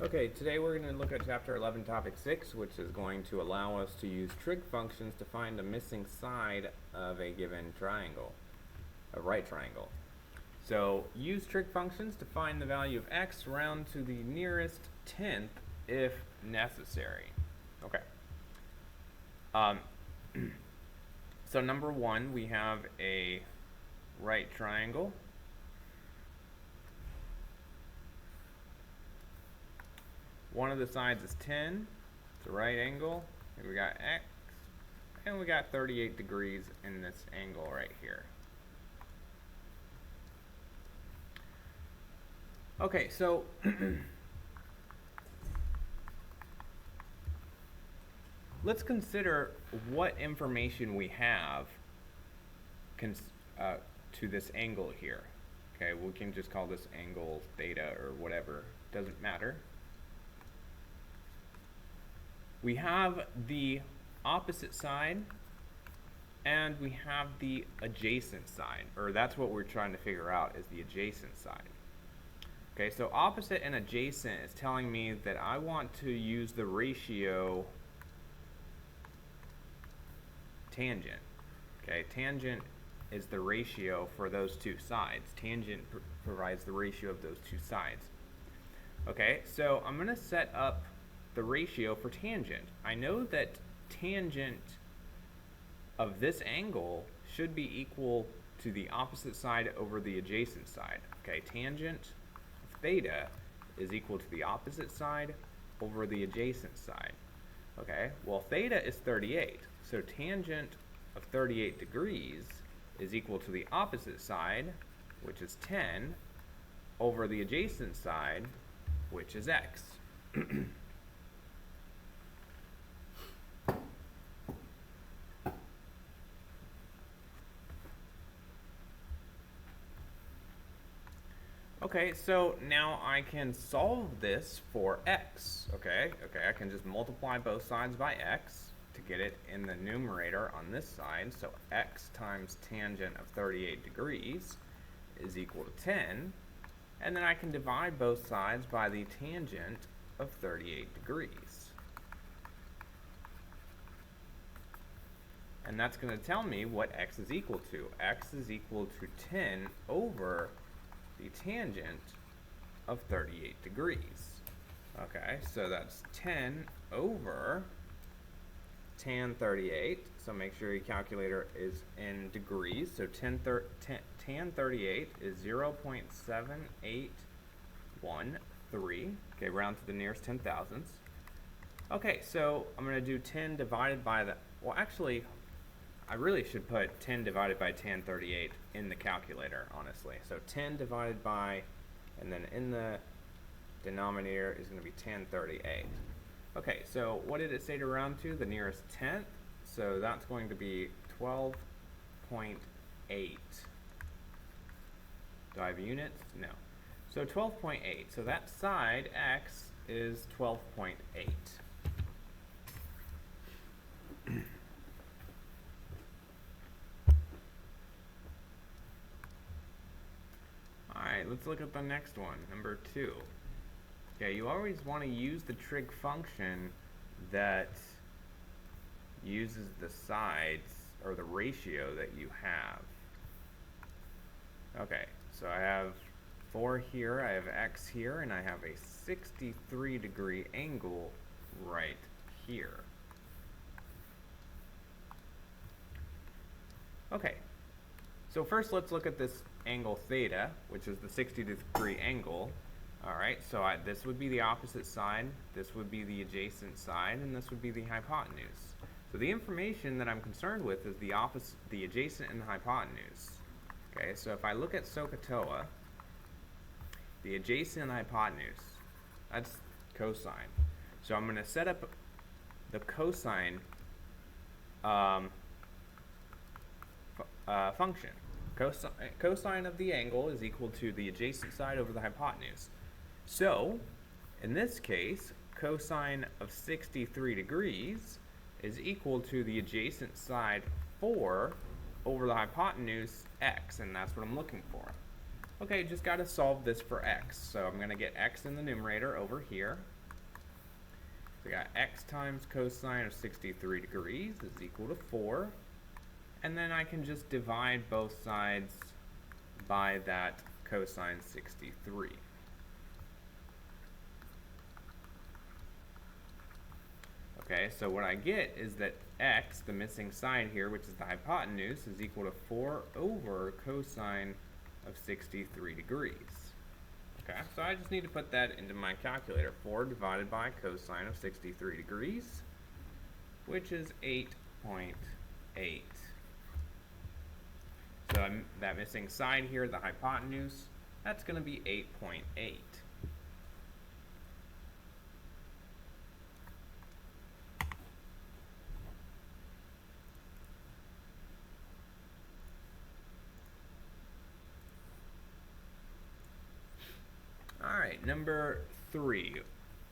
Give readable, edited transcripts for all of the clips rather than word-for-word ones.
Okay, today we're going to look at Chapter 11, Topic 6, which is going to allow us to use trig functions to find a missing side of a given triangle, a right triangle. So, use trig functions to find the value of x round to the nearest tenth if necessary. Okay. So number one, we have a right triangle. One of the sides is 10, it's a right angle, and we got x, and we got 38 degrees in this angle right here. Okay, so let's consider what information we have to this angle here. Okay, we can just call this angle theta or whatever, doesn't matter. We have the opposite side and we have the adjacent side, or that's what we're trying to figure out, is the adjacent side. Okay, so opposite and adjacent is telling me that I want to use the ratio tangent. Okay, tangent is the ratio for those two sides. Tangent provides the ratio of those two sides. Okay, so I'm going to set up the ratio for tangent. I know that tangent of this angle should be equal to the opposite side over the adjacent side. Okay, tangent of theta is equal to the opposite side over the adjacent side. Okay, well theta is 38, so tangent of 38 degrees is equal to the opposite side, which is 10, over the adjacent side, which is x. Okay, so now I can solve this for x. Okay, I can just multiply both sides by x to get it in the numerator on this side. So x times tangent of 38 degrees is equal to 10. And then I can divide both sides by the tangent of 38 degrees. And that's going to tell me what x is equal to. X is equal to 10 over the tangent of 38 degrees. Okay, so that's 10 over tan 38. So make sure your calculator is in degrees. So tan 38 is 0.7813. Okay, round to the nearest 10 thousandths. Okay, so I'm going to do 10 divided by the, well actually, I really should put 10 divided by tan 38 in the calculator, honestly. So 10 divided by, and then in the denominator is going to be tan 38. Okay, so what did it say to round to? The nearest tenth. So that's going to be 12.8. Do I have units? No. So 12.8. So that side, x, is 12.8. Alright, let's look at the next one, number 2. Okay, you always want to use the trig function that uses the sides, or the ratio that you have. Okay, so I have 4 here, I have x here, and I have a 63-degree angle right here. Okay, so first let's look at this angle theta, which is the 60-degree angle. Alright, so this would be the opposite side, this would be the adjacent side, and this would be the hypotenuse. So the information that I'm concerned with is the adjacent and the hypotenuse. Okay, so if I look at SOHCAHTOA, the adjacent and hypotenuse, that's cosine. So I'm going to set up the cosine function. Cosine of the angle is equal to the adjacent side over the hypotenuse. So, in this case, cosine of 63 degrees is equal to the adjacent side 4 over the hypotenuse x, and that's what I'm looking for. Okay, just got to solve this for x. So I'm going to get x in the numerator over here. we got x times cosine of 63 degrees is equal to 4. And then I can just divide both sides by that cosine 63. Okay, so what I get is that x, the missing side here, which is the hypotenuse, is equal to 4 over cosine of 63 degrees. Okay, so I just need to put that into my calculator. 4 divided by cosine of 63 degrees, which is 8.8. So that missing side here, the hypotenuse, that's going to be 8.8. Alright, number 3.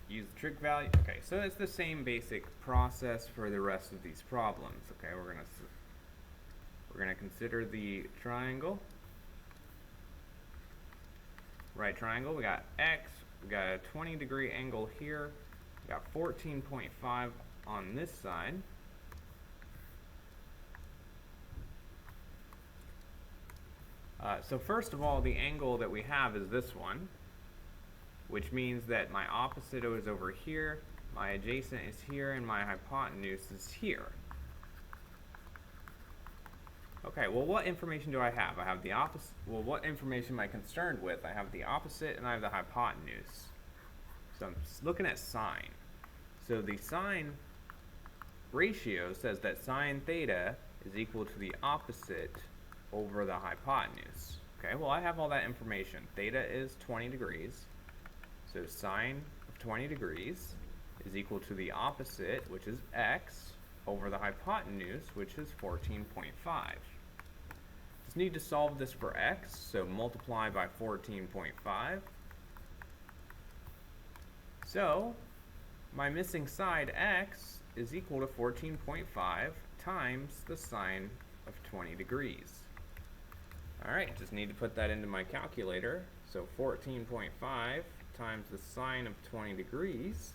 Use the trig value. Okay, so it's the same basic process for the rest of these problems. Okay, we're gonna consider the triangle. Right triangle, we got x, we got a 20-degree angle here, we got 14.5 on this side. So first of all, the angle that we have is this one, which means that my opposite is over here, my adjacent is here, and my hypotenuse is here. Okay, well, what information do I have? I have the opposite. Well, what information am I concerned with? I have the opposite and I have the hypotenuse. So I'm looking at sine. So the sine ratio says that sine theta is equal to the opposite over the hypotenuse. Okay, well, I have all that information. Theta is 20 degrees. So sine of 20 degrees is equal to the opposite, which is x, over the hypotenuse, which is 14.5. Just need to solve this for x, so multiply by 14.5. So my missing side, x, is equal to 14.5 times the sine of 20 degrees. Alright, just need to put that into my calculator. So 14.5 times the sine of 20 degrees,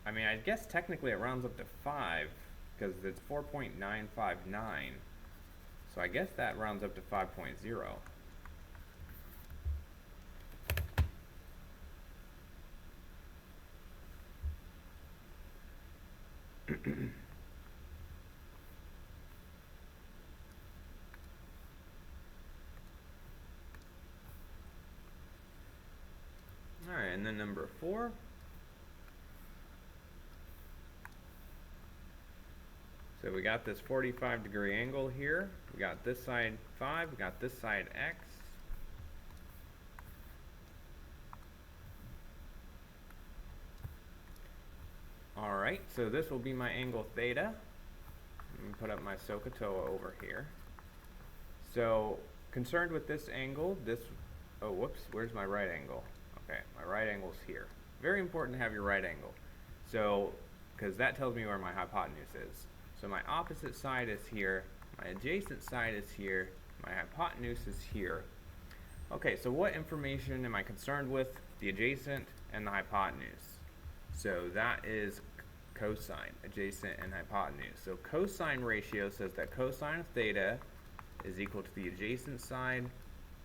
I guess technically it rounds up to 5, because it's 4.959. So I guess that rounds up to 5.0. Alright, and then number 4. So we got this 45-degree angle here. We got this side 5, we got this side x. Alright, so this will be my angle theta. Let me put up my SOHCAHTOA over here. So, concerned with this angle, oh whoops, where's my right angle? Okay, my right angle's here. Very important to have your right angle. So, because that tells me where my hypotenuse is. So my opposite side is here, my adjacent side is here, my hypotenuse is here. Okay, so what information am I concerned with? The adjacent and the hypotenuse. So that is cosine, adjacent and hypotenuse. So cosine ratio says that cosine of theta is equal to the adjacent side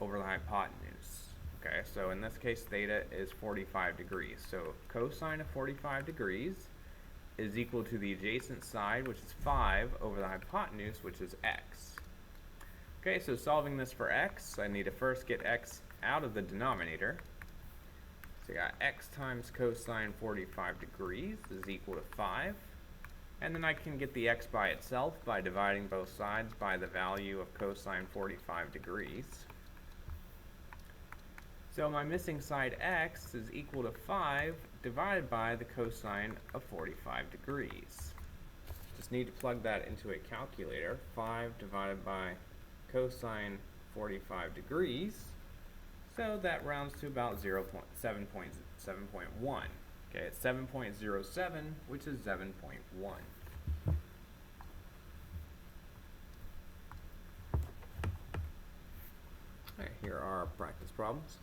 over the hypotenuse. Okay, so in this case theta is 45 degrees. So cosine of 45 degrees is equal to the adjacent side, which is 5, over the hypotenuse, which is x. Okay, so solving this for x, I need to first get x out of the denominator. So I got x times cosine 45 degrees is equal to 5. And then I can get the x by itself by dividing both sides by the value of cosine 45 degrees. So my missing side x is equal to 5 divided by the cosine of 45 degrees. Just need to plug that into a calculator. 5 divided by cosine 45 degrees. So that rounds to about 7.1. Okay, it's 7.07, which is 7.1. Alright, here are our practice problems.